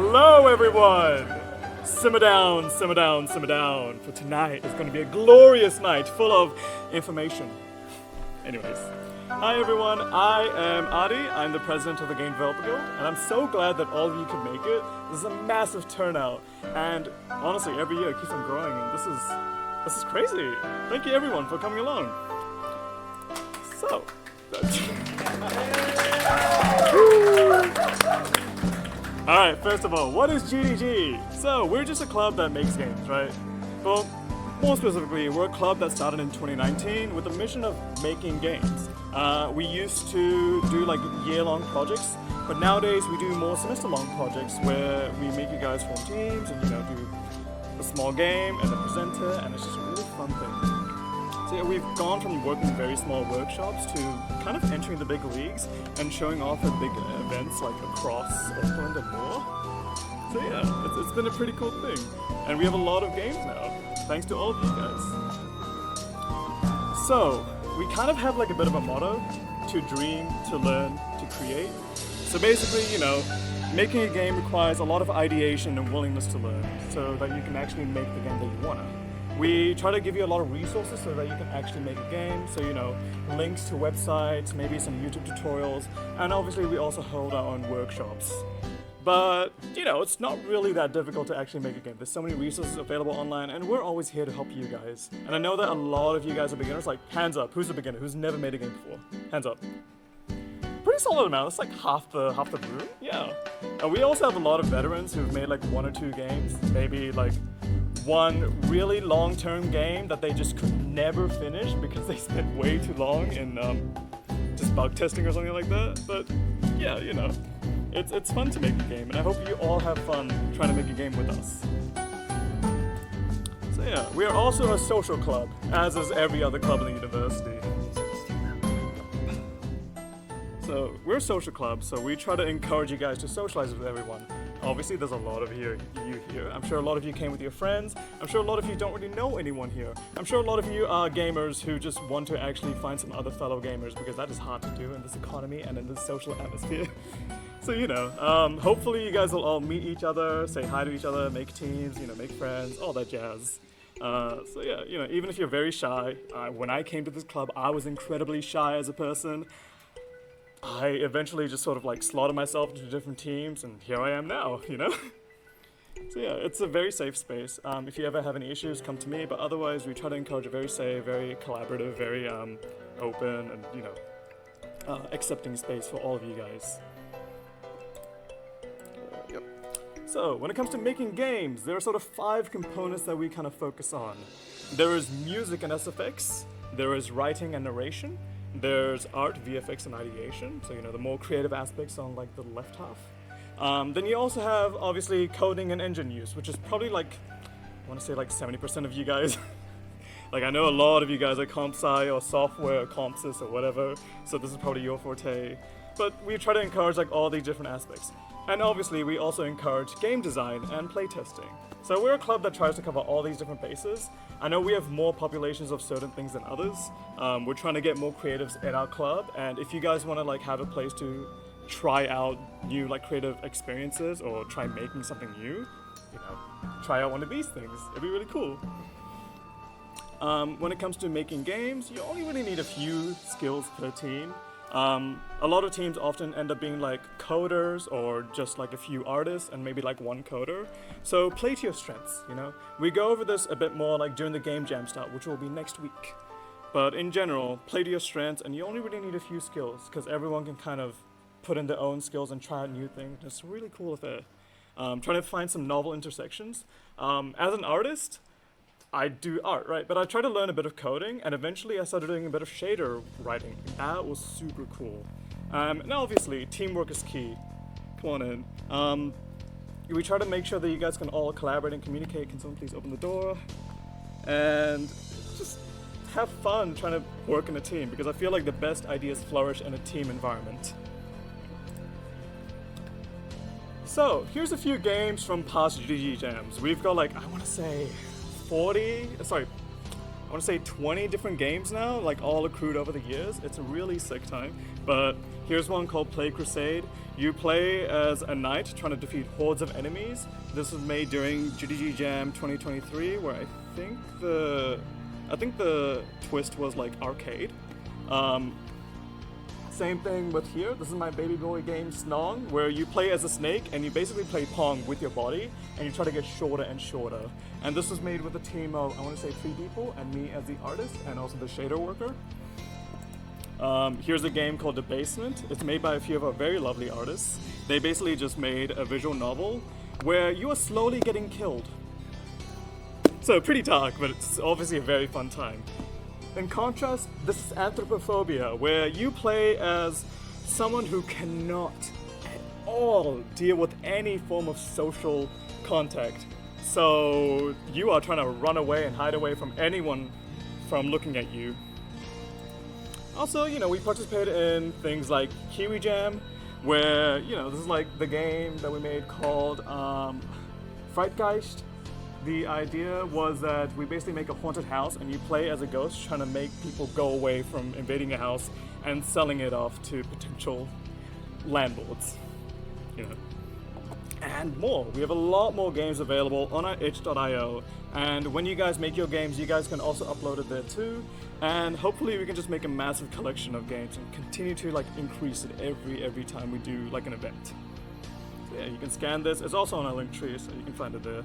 Hello everyone! Simmer down, simmer down, simmer down. For tonight is going to be a glorious night full of information. Anyways, hi everyone, I am Adi, I'm the president of the Game Developer Guild, and I'm so glad that all of you could make it. This is a massive turnout, and honestly, every year it keeps on growing, and this is crazy. Thank you everyone for coming along. So, alright, first of all, what is GDG? So, we're just a club that makes games, right? Well, more specifically, we're a club that started in 2019 with the mission of making games. We used to do like year-long projects, but nowadays we do more semester-long projects where we make you guys form teams and do a small game and then present it, and it's just a really fun thing. So yeah, we've gone from working in very small workshops to kind of entering the big leagues and showing off at big events like across Auckland and more. So yeah, it's been a pretty cool thing. And we have a lot of games now, thanks to all of you guys. So, we kind of have like a bit of a motto: to dream, to learn, to create. So basically, making a game requires a lot of ideation and willingness to learn so that you can actually make the game that you wanna. We try to give you a lot of resources so that you can actually make a game. So, links to websites, maybe some YouTube tutorials, and obviously we also hold our own workshops. But, it's not really that difficult to actually make a game. There's so many resources available online, and we're always here to help you guys. And I know that a lot of you guys are beginners. Like, hands up, who's a beginner? Who's never made a game before? Hands up. Pretty solid amount. That's like half the room. Yeah. And we also have a lot of veterans who've made like 1 or 2 games, maybe like one really long-term game that they just could never finish because they spent way too long in just bug testing or something like that. But yeah, it's fun to make a game, and I hope you all have fun trying to make a game with us. So yeah, we are also a social club, as is every other club in the university. So we're a social club, so we try to encourage you guys to socialize with everyone. Obviously, there's a lot of you here. I'm sure a lot of you came with your friends. I'm sure a lot of you don't really know anyone here. I'm sure a lot of you are gamers who just want to actually find some other fellow gamers, because that is hard to do in this economy and in this social atmosphere. So, hopefully you guys will all meet each other, say hi to each other, make teams, make friends, all that jazz. So yeah, even if you're very shy, when I came to this club, I was incredibly shy as a person. I eventually just sort of like slotted myself into different teams, and here I am now, So yeah, it's a very safe space. If you ever have any issues, come to me, but otherwise we try to encourage a very safe, very collaborative, very open, and accepting space for all of you guys. Yep. So, when it comes to making games, there are sort of 5 components that we kind of focus on. There is music and SFX, there is writing and narration, there's art, VFX, and ideation, so the more creative aspects on like the left half. Then you also have obviously coding and engine use, which is probably like, I want to say like 70% of you guys. Like I know a lot of you guys are comp sci or software or comp sys or whatever, so this is probably your forte. But we try to encourage like all these different aspects. And obviously we also encourage game design and playtesting. So we're a club that tries to cover all these different bases. I know we have more populations of certain things than others. We're trying to get more creatives in our club, and if you guys want to like have a place to try out new like creative experiences or try making something new, try out one of these things. It'd be really cool. When it comes to making games, you only really need a few skills per team. A lot of teams often end up being like coders or just like a few artists and maybe like one coder. So play to your strengths, We go over this a bit more like during the game jam start, which will be next week. But in general, play to your strengths, and you only really need a few skills because everyone can kind of put in their own skills and try out new things. It's a really cool affair. Trying to find some novel intersections. As an artist, I do art, right? But I tried to learn a bit of coding, and eventually I started doing a bit of shader writing. That was super cool. And obviously, teamwork is key. Come on in. We try to make sure that you guys can all collaborate and communicate. Can someone please open the door? And just have fun trying to work in a team, because I feel like the best ideas flourish in a team environment. So, here's a few games from past GDG jams. We've got like, I want to say 20 different games now, like all accrued over the years. It's a really sick time. But here's one called Play Crusade. You play as a knight trying to defeat hordes of enemies. This was made during GDG Jam 2023, where I think the twist was like arcade. Same thing with here. This is my baby boy game Snong, where you play as a snake and you basically play Pong with your body and you try to get shorter and shorter. And this was made with a team of, I want to say 3 people, and me as the artist and also the shader worker. Here's a game called The Basement. It's made by a few of our very lovely artists. They basically just made a visual novel where you are slowly getting killed. So pretty dark, but it's obviously a very fun time. In contrast, this is Anthropophobia, where you play as someone who cannot at all deal with any form of social contact. So you are trying to run away and hide away from anyone from looking at you. Also, we participated in things like Kiwi Jam, where, this is like the game that we made called Frightgeist. The idea was that we basically make a haunted house and you play as a ghost trying to make people go away from invading your house and selling it off to potential landlords, And more. We have a lot more games available on our itch.io, and when you guys make your games, you guys can also upload it there too, and hopefully we can just make a massive collection of games and continue to increase it every time we do an event. So yeah, you can scan this. It's also on our Linktree, so you can find it there.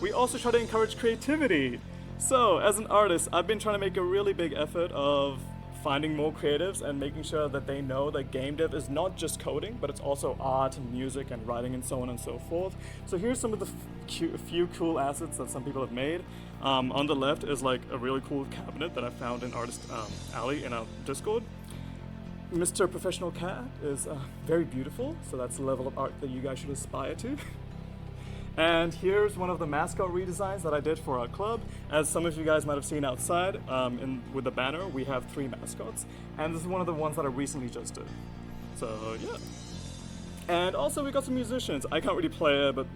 We also try to encourage creativity. So, as an artist, I've been trying to make a really big effort of finding more creatives and making sure that they know that game dev is not just coding, but it's also art and music and writing and so on and so forth. So here's some of the few cool assets that some people have made. On the left is a really cool cabinet that I found in Artist Alley in our Discord. Mr. Professional Cat is very beautiful, so that's the level of art that you guys should aspire to. And here's one of the mascot redesigns that I did for our club. As some of you guys might have seen outside with the banner, we have 3 mascots. And this is one of the ones that I recently just did. So, yeah. And also we got some musicians. I can't really play it, but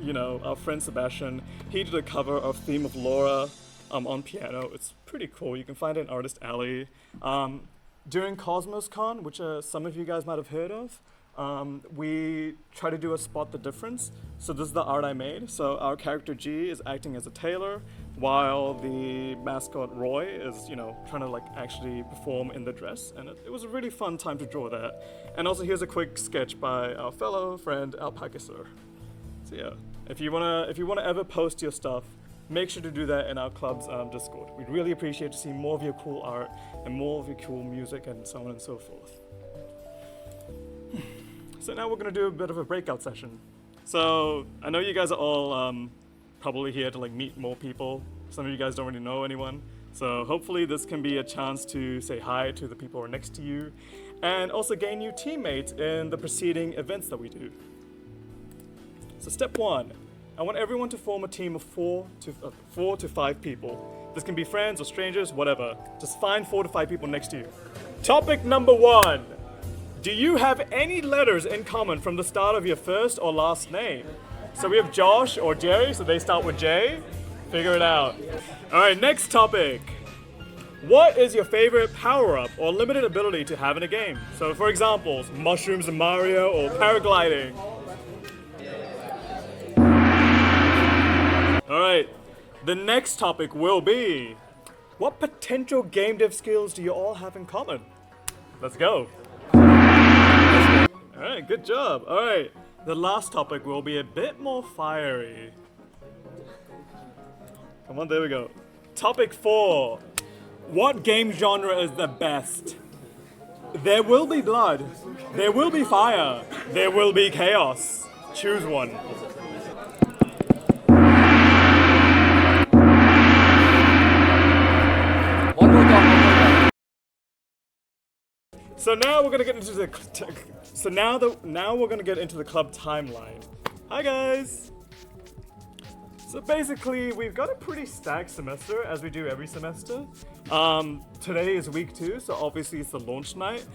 our friend Sebastian, he did a cover of Theme of Laura on piano. It's pretty cool. You can find it in Artist Alley. During CosmosCon, which some of you guys might have heard of, we try to do a spot the difference. So this is the art I made. So our character G is acting as a tailor, while the mascot Roy is, trying to actually perform in the dress. And it was a really fun time to draw that. And also here's a quick sketch by our fellow friend Alpaca Sir. So yeah, if you wanna ever post your stuff, make sure to do that in our club's Discord. We'd really appreciate to see more of your cool art and more of your cool music and so on and so forth. So now we're going to do a bit of a breakout session. So I know you guys are all probably here to meet more people. Some of you guys don't really know anyone. So hopefully this can be a chance to say hi to the people who are next to you and also gain new teammates in the preceding events that we do. So step 1, I want everyone to form a team of 4 to 5 people. This can be friends or strangers, whatever. Just find 4 to 5 people next to you. Topic number 1. Do you have any letters in common from the start of your first or last name? So we have Josh or Jerry, so they start with J. Figure it out. All right, next topic. What is your favorite power-up or limited ability to have in a game? So for examples, mushrooms in Mario or paragliding. All right, the next topic will be, what potential game dev skills do you all have in common? Let's go. All right, good job. All right, the last topic will be a bit more fiery. Come on, there we go. Topic 4. What game genre is the best? There will be blood. There will be fire. There will be chaos. Choose one. So now we're gonna get into the now we're gonna get into the club timeline. Hi guys. So basically we've got a pretty stacked semester as we do every semester. Today is week 2, so obviously it's the launch night.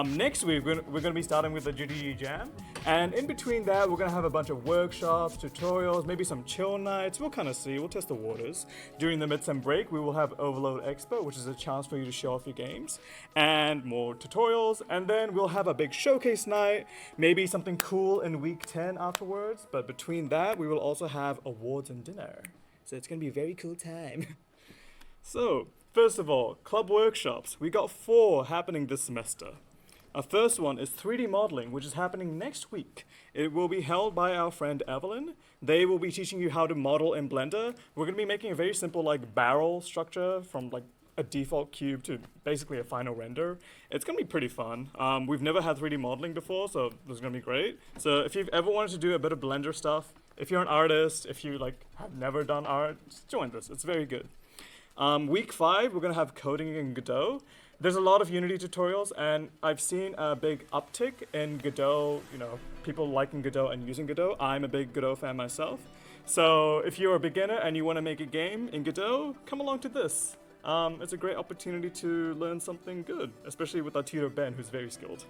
Next week, we're going to be starting with the GDG Jam. And in between that, we're going to have a bunch of workshops, tutorials, maybe some chill nights. We'll kind of see. We'll test the waters. During the midsem break, we will have Overload Expo, which is a chance for you to show off your games, and more tutorials. And then we'll have a big showcase night, maybe something cool in week 10 afterwards. But between that, we will also have awards and dinner. So it's going to be a very cool time. So, first of all, club workshops. We got 4 happening this semester. Our first one is 3D modeling, which is happening next week. It will be held by our friend Evelyn. They will be teaching you how to model in Blender. We're going to be making a very simple barrel structure from a default cube to basically a final render. It's going to be pretty fun. We've never had 3D modeling before, so this is going to be great. So if you've ever wanted to do a bit of Blender stuff, if you're an artist, if you have never done art, just join this. It's very good. Week 5, we're going to have coding in Godot. There's a lot of Unity tutorials, and I've seen a big uptick in Godot, people liking Godot and using Godot. I'm a big Godot fan myself. So if you're a beginner and you want to make a game in Godot, come along to this. It's a great opportunity to learn something good, especially with our tutor Ben, who's very skilled.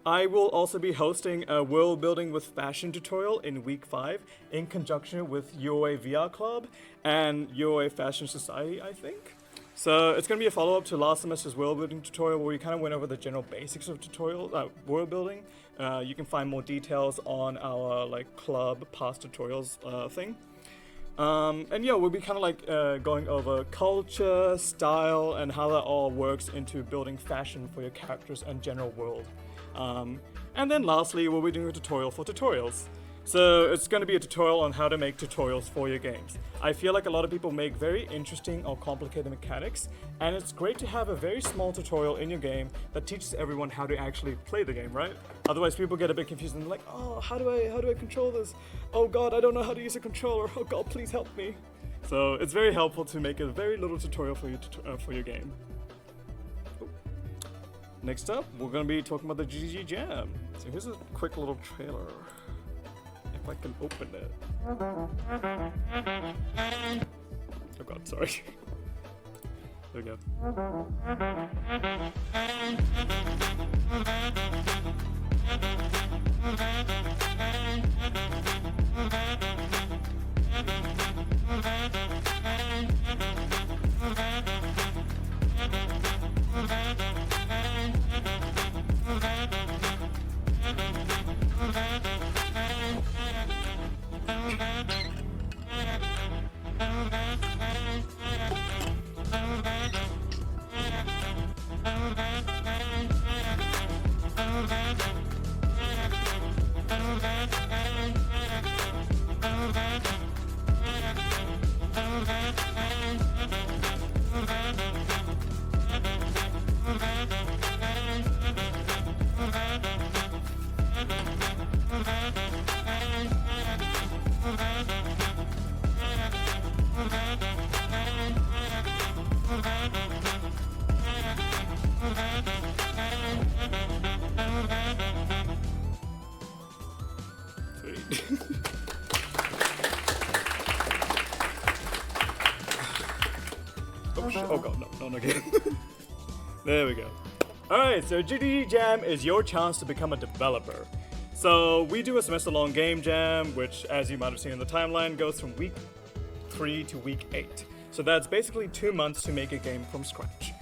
I will also be hosting a world building with fashion tutorial in week 5 in conjunction with UOA VR Club and UOA Fashion Society, I think. So it's going to be a follow-up to last semester's world building tutorial where we kind of went over the general basics of world building. You can find more details on our club past tutorials thing. And yeah, we'll be kind of going over culture, style, and how that all works into building fashion for your characters and general world. And then lastly, we'll be doing a tutorial for tutorials. So it's going to be a tutorial on how to make tutorials for your games. I feel like a lot of people make very interesting or complicated mechanics, and it's great to have a very small tutorial in your game that teaches everyone how to actually play the game, right? Otherwise people get a bit confused and they're like, oh, how do I control this? Oh god, I don't know how to use a controller. Oh god, please help me. So it's very helpful to make a very little tutorial for your game. Next up, we're going to be talking about the GDG Jam. So here's a quick little trailer. If I can open it. Oh god, sorry. There we go. Oh god, no, not again. There we go. Alright, so GDG Jam is your chance to become a developer. So we do a semester-long game jam, which, as you might have seen in the timeline, goes from week 3 to week 8. So that's basically 2 months to make a game from scratch.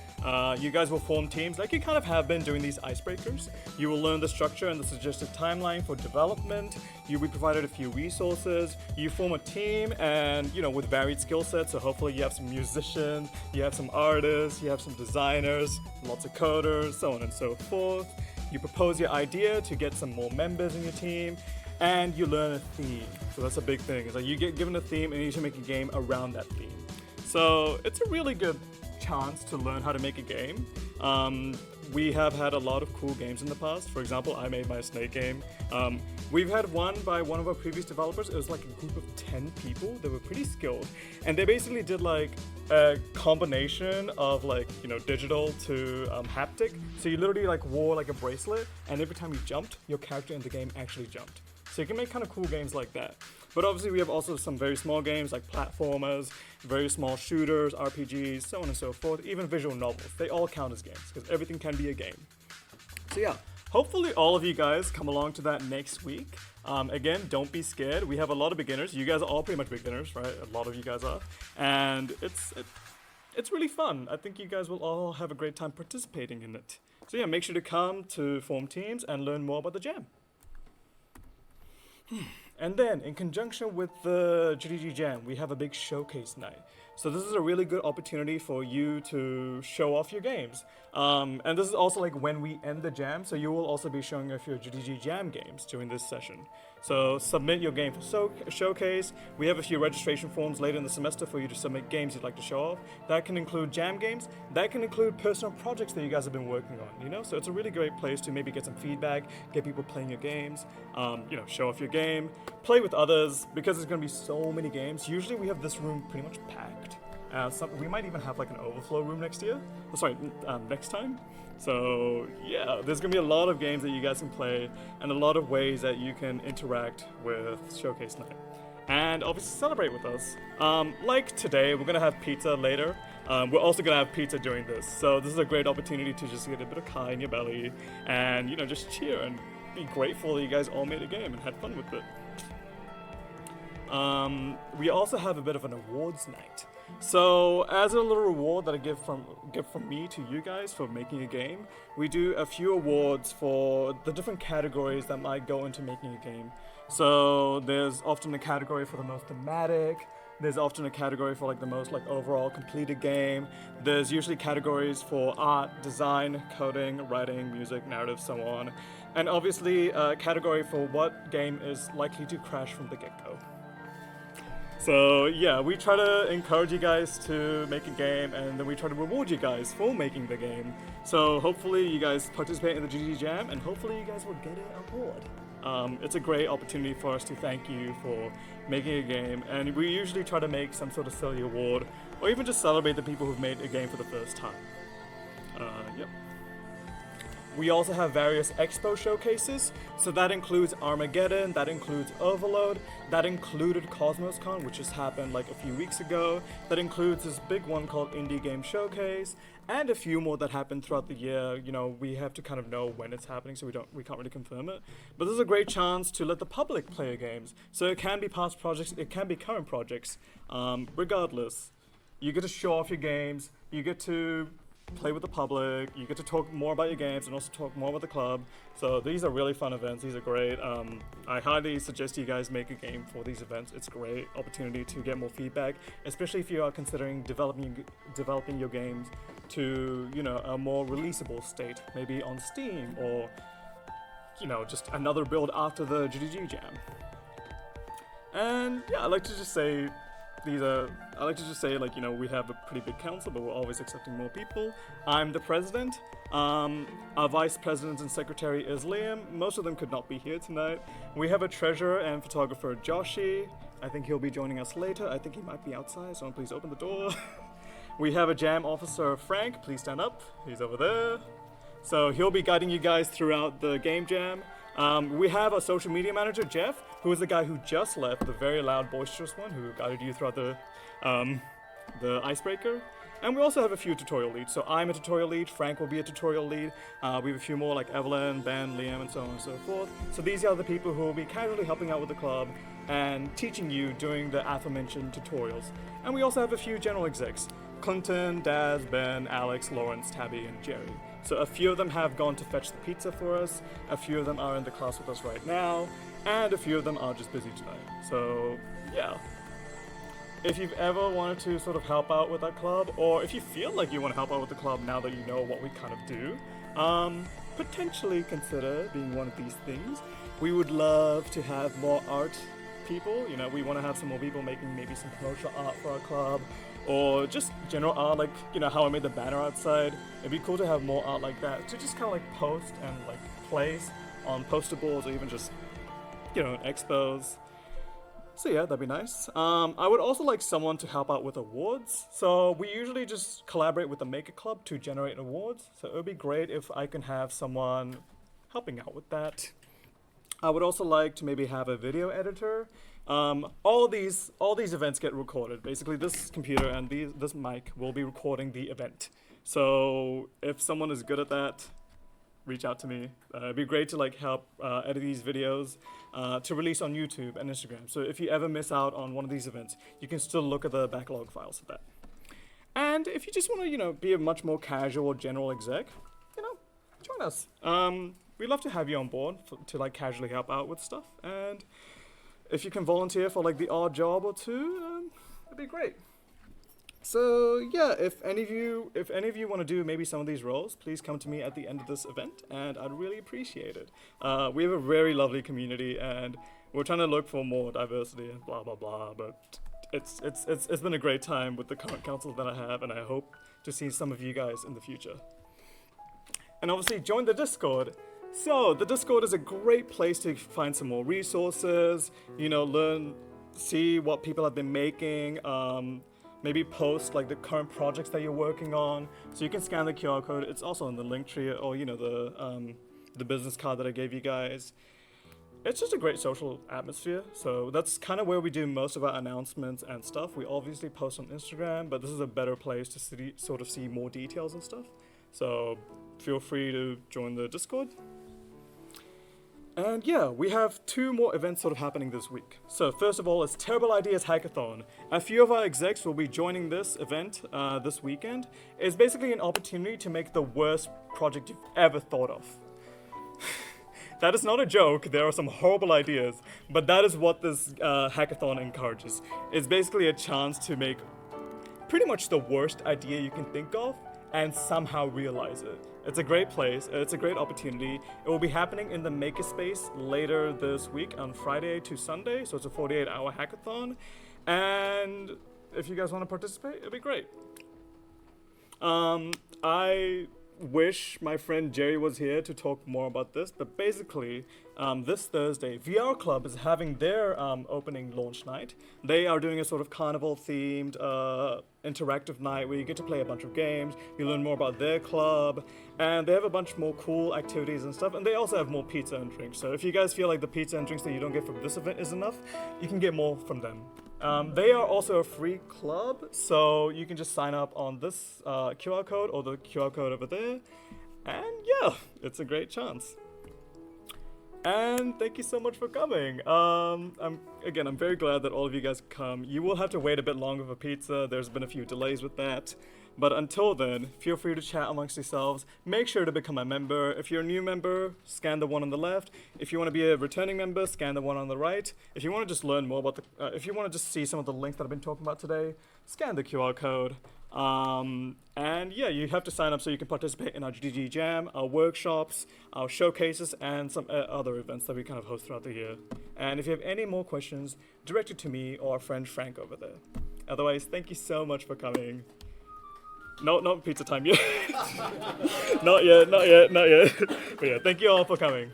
You guys will form teams like you kind of have been doing these icebreakers. You will learn the structure and the suggested timeline for development. You'll be provided a few resources. You form a team and, with varied skill sets. So hopefully you have some musicians, you have some artists, you have some designers, lots of coders, so on and so forth. You propose your idea to get some more members in your team, and you learn a theme. So that's a big thing. It's like you get given a theme and you need to make a game around that theme. So it's a really good chance to learn how to make a game. We have had a lot of cool games in the past. For example, I made my snake game. We've had one by one of our previous developers. It was like a group of 10 people. They were pretty skilled. And they basically did a combination of digital to haptic. So you literally wore a bracelet, and every time you jumped, your character in the game actually jumped. So you can make kind of cool games like that. But obviously we have also some very small games like platformers, very small shooters, RPGs, so on and so forth, even visual novels. They all count as games because everything can be a game. So yeah, hopefully all of you guys come along to that next week. Again, don't be scared. We have a lot of beginners. You guys are all pretty much beginners, right? A lot of you guys are. And it's really fun. I think you guys will all have a great time participating in it. So yeah, make sure to come to form teams and learn more about the Jam. And then, in conjunction with the GDG Jam, we have a big showcase night. So this is a really good opportunity for you to show off your games. And this is also like when we end the Jam, so you will also be showing off your GDG Jam games during this session. So submit your game for showcase. We have a few registration forms later in the semester for you to submit games you'd like to show off. That can include Jam games. That can include personal projects that you guys have been working on, you know? So it's a really great place to maybe get some feedback, get people playing your games, you know, show off your game, play with others, because there's gonna be so many games. Usually we have this room pretty much packed. We might even have like an overflow room next time. So yeah, there's gonna be a lot of games that you guys can play and a lot of ways that you can interact with Showcase Night. And obviously celebrate with us. Like today, we're gonna have pizza later. We're also gonna have pizza during this. So this is a great opportunity to just get a bit of kai in your belly and, you know, just cheer and be grateful that you guys all made a game and had fun with it. We also have a bit of an awards night. So as a little reward that I give from me to you guys for making a game, we do a few awards for the different categories that might go into making a game. So there's often a category for the most thematic. There's often a category for like the most like overall completed game. There's usually categories for art, design, coding, writing, music, narrative, so on. And obviously a category for what game is likely to crash from the get-go. So yeah, we try to encourage you guys to make a game, and then we try to reward you guys for making the game. So hopefully you guys participate in the GDG Jam, and hopefully you guys will get an award. It's a great opportunity for us to thank you for making a game, and we usually try to make some sort of silly award, or even just celebrate the people who've made a game for the first time. Yep. We also have various expo showcases, so that includes Armageddon, that includes Overload, that included CosmosCon, which just happened like a few weeks ago, that includes this big one called Indie Game Showcase, and a few more that happen throughout the year. You know, we have to kind of know when it's happening, so we can't really confirm it. But this is a great chance to let the public play your games. So it can be past projects, it can be current projects, regardless. You get to show off your games, you get to play with the public, you get to talk more about your games and also talk more about the club. So these are really fun events, these are great. I highly suggest you guys make a game for these events. It's a great opportunity to get more feedback, especially if you are considering developing your games to, you know, a more releasable state, maybe on Steam or, you know, just another build after the GDG Jam. And yeah, I like to just say, like, you know, we have a pretty big council, but we're always accepting more people. I'm the president. Our vice president and secretary is Liam. Most of them could not be here tonight. We have a treasurer and photographer, Joshi. I think he'll be joining us later. I think he might be outside, so please open the door. We have a jam officer, Frank. Please stand up. He's over there. So he'll be guiding you guys throughout the game jam. We have a social media manager, Geoff, who is the guy who just left, the very loud, boisterous one who guided you throughout the icebreaker. And we also have a few tutorial leads. So I'm a tutorial lead, Frank will be a tutorial lead. We have a few more like Evelyn, Ben, Liam, and so on and so forth. So these are the people who will be casually helping out with the club and teaching you during the aforementioned tutorials. And we also have a few general execs: Clinton, Daz, Ben, Alex, Lawrence, Tabby, and Jerry. So a few of them have gone to fetch the pizza for us, a few of them are in the class with us right now, and a few of them are just busy tonight. So yeah, if you've ever wanted to sort of help out with that club, or if you feel like you want to help out with the club now that you know what we kind of do, potentially consider being one of these things. We would love to have more art people. You know, we want to have some more people making maybe some promotional art for our club, or just general art, like, you know, how I made the banner outside. It'd be cool to have more art like that to just kind of like post and like place on poster boards, or even just, you know, expos. So yeah, that'd be nice. I would also like someone to help out with awards. So we usually just collaborate with the Maker Club to generate awards. So it would be great if I can have someone helping out with that. I would also like to maybe have a video editor. All these events get recorded. Basically, this computer and this mic will be recording the event. So if someone is good at that, reach out to me. It'd be great to like help edit these videos to release on YouTube and Instagram. So if you ever miss out on one of these events, you can still look at the backlog files of that. And if you just want to, be a much more casual or general exec, join us. We'd love to have you on board to like casually help out with stuff. And if you can volunteer for like the odd job or two, it'd be great. So yeah, if any of you want to do maybe some of these roles, please come to me at the end of this event, and I'd really appreciate it. We have a very lovely community, and we're trying to look for more diversity and blah blah blah. But it's been a great time with the current council that I have, and I hope to see some of you guys in the future. And obviously, join the Discord. So the Discord is a great place to find some more resources. Learn, see what people have been making. Maybe post like the current projects that you're working on, so you can scan the QR code. It's also in the Linktree or the business card that I gave you guys. It's just a great social atmosphere. So that's kind of where we do most of our announcements and stuff. We obviously post on Instagram, but this is a better place to see more details and stuff. So feel free to join the Discord. And yeah, we have 2 more events sort of happening this week. So first of all, it's Terrible Ideas Hackathon. A few of our execs will be joining this event this weekend. It's basically an opportunity to make the worst project you've ever thought of. That is not a joke. There are some horrible ideas, but that is what this hackathon encourages. It's basically a chance to make pretty much the worst idea you can think of and somehow realize it. It's a great place, it's a great opportunity. It will be happening in the Makerspace later this week on Friday to Sunday, so it's a 48-hour hackathon. And if you guys want to participate, it'd be great. I wish my friend Jerry was here to talk more about this, but basically, this Thursday, VR Club is having their opening launch night. They are doing a sort of carnival-themed interactive night where you get to play a bunch of games, you learn more about their club, and they have a bunch more cool activities and stuff, and they also have more pizza and drinks. So if you guys feel like the pizza and drinks that you don't get from this event is enough, you can get more from them. They are also a free club, so you can just sign up on this QR code or the QR code over there, and yeah, it's a great chance. And thank you so much for coming. I'm very glad that all of you guys come. You will have to wait a bit longer for pizza. There's been a few delays with that. But until then, feel free to chat amongst yourselves. Make sure to become a member. If you're a new member, scan the one on the left. If you want to be a returning member, scan the one on the right. If you want to just learn more about if you want to just see some of the links that I've been talking about today, scan the QR code. And yeah, you have to sign up so you can participate in our GDG Jam, our workshops, our showcases, and some other events that we kind of host throughout the year. And if you have any more questions, direct it to me or our friend Frank over there. Otherwise, thank you so much for coming. No, not pizza time yet. Not yet. But yeah, thank you all for coming.